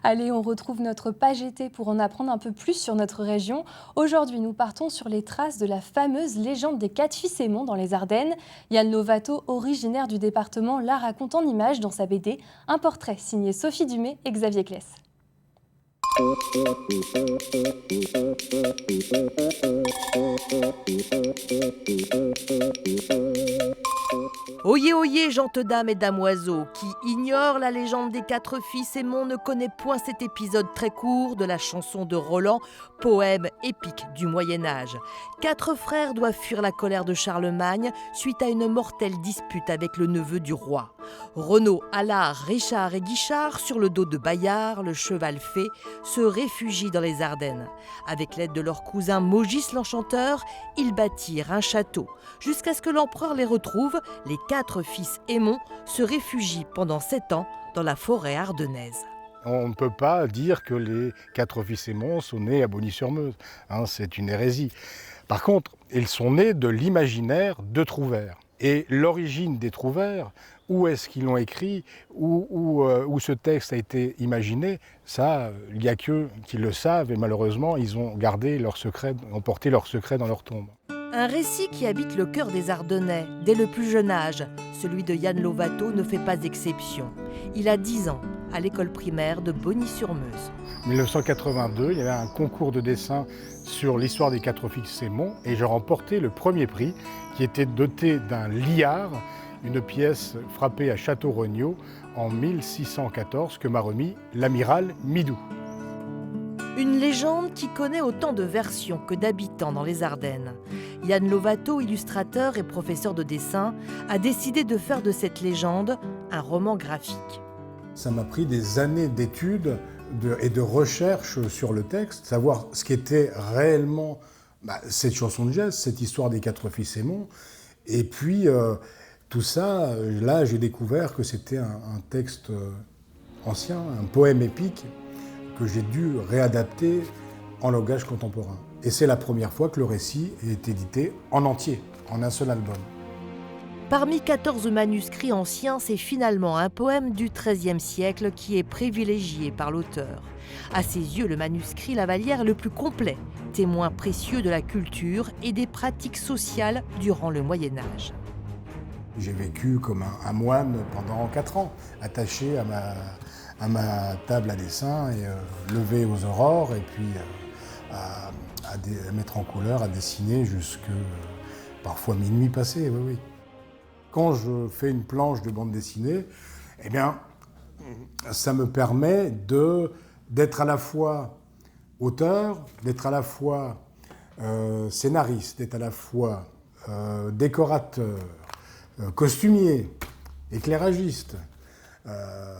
Allez, on retrouve notre page été pour en apprendre un peu plus sur notre région. Aujourd'hui, nous partons sur les traces de la fameuse légende des 4 fils aimants dans les Ardennes. Yann Lovato, originaire du département, la raconte en images dans sa BD. Un portrait signé Sophie Dumay et Xavier Claes. Oyez, oyez, gentes dames et damoiseaux, qui ignore la légende des 4 fils aimants ne connaît point cet épisode très court de la chanson de Roland, poème épique du Moyen-Âge. 4 frères doivent fuir la colère de Charlemagne suite à une mortelle dispute avec le neveu du roi. Renaud, Allard, Richard et Guichard, sur le dos de Bayard, le cheval fée, se réfugient dans les Ardennes. Avec l'aide de leur cousin Maugis l'Enchanteur, ils bâtirent un château. Jusqu'à ce que l'empereur les retrouve, les 4 fils aimants se réfugient pendant 7 ans dans la forêt ardennaise. On ne peut pas dire que les 4 fils aimants sont nés à Bogny-sur-Meuse. C'est une hérésie. Par contre, ils sont nés de l'imaginaire de Trouvère. Et l'origine des Trouvères, où est-ce qu'ils l'ont écrit, où ce texte a été imaginé, ça, il n'y a qu'eux qui le savent. Et malheureusement, ils ont gardé leur secret, ont porté leur secret dans leur tombe. Un récit qui habite le cœur des Ardennais dès le plus jeune âge. Celui de Yann Lovato ne fait pas exception. Il a 10 ans à l'école primaire de Bogny-sur-Meuse. En 1982, il y avait un concours de dessin sur l'histoire des 4 fils aimants et j'ai remporté le premier prix qui était doté d'un liard, une pièce frappée à Château-Regnault en 1614 que m'a remis l'amiral Midou. Une légende qui connaît autant de versions que d'habitants dans les Ardennes. Yann Lovato, illustrateur et professeur de dessin, a décidé de faire de cette légende un roman graphique. Ça m'a pris des années d'études et de recherche sur le texte, savoir ce qu'était réellement cette chanson de geste, cette histoire des 4 fils aimants. Et puis tout ça, là j'ai découvert que c'était un texte ancien, un poème épique que j'ai dû réadapter en langage contemporain. Et c'est la première fois que le récit est édité en entier, en un seul album. Parmi 14 manuscrits anciens, c'est finalement un poème du XIIIe siècle qui est privilégié par l'auteur. À ses yeux, le manuscrit Lavalière est le plus complet, témoin précieux de la culture et des pratiques sociales durant le Moyen-Âge. J'ai vécu comme un moine pendant 4 ans, attaché à ma table à dessin et levé aux aurores et puis à mettre en couleur, à dessiner jusque parfois minuit passé, oui. Quand je fais une planche de bande dessinée, eh bien, ça me permet d'être à la fois auteur, d'être à la fois scénariste, d'être à la fois décorateur, costumier, éclairagiste,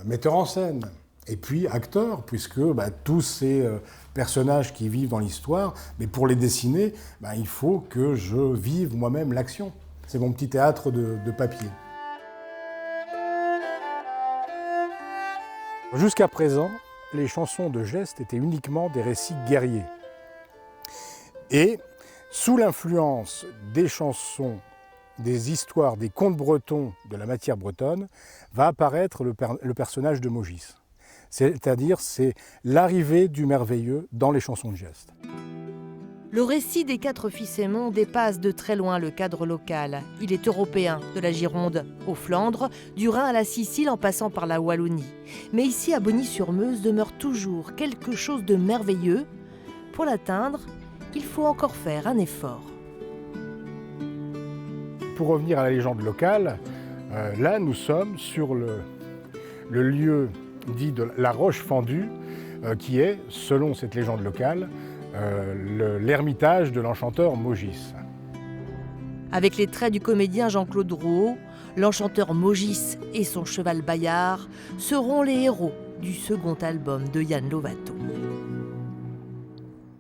metteur en scène, et puis acteur, puisque tous ces personnages qui vivent dans l'histoire, mais pour les dessiner, il faut que je vive moi-même l'action. C'est mon petit théâtre de papier. Jusqu'à présent, les chansons de geste étaient uniquement des récits guerriers. Et sous l'influence des chansons, des histoires, des contes bretons de la matière bretonne, va apparaître le personnage de Maugis. C'est-à-dire, c'est l'arrivée du merveilleux dans les chansons de geste. Le récit des 4 fils aimants dépasse de très loin le cadre local. Il est européen, de la Gironde aux Flandres, du Rhin à la Sicile en passant par la Wallonie. Mais ici, à Bogny-sur-Meuse, demeure toujours quelque chose de merveilleux. Pour l'atteindre, il faut encore faire un effort. Pour revenir à la légende locale, là nous sommes sur le lieu dit de la Roche Fendue, qui est, selon cette légende locale, l'ermitage de l'enchanteur Maugis. Avec les traits du comédien Jean-Claude Rouault, l'enchanteur Maugis et son cheval Bayard seront les héros du second album de Yann Lovato.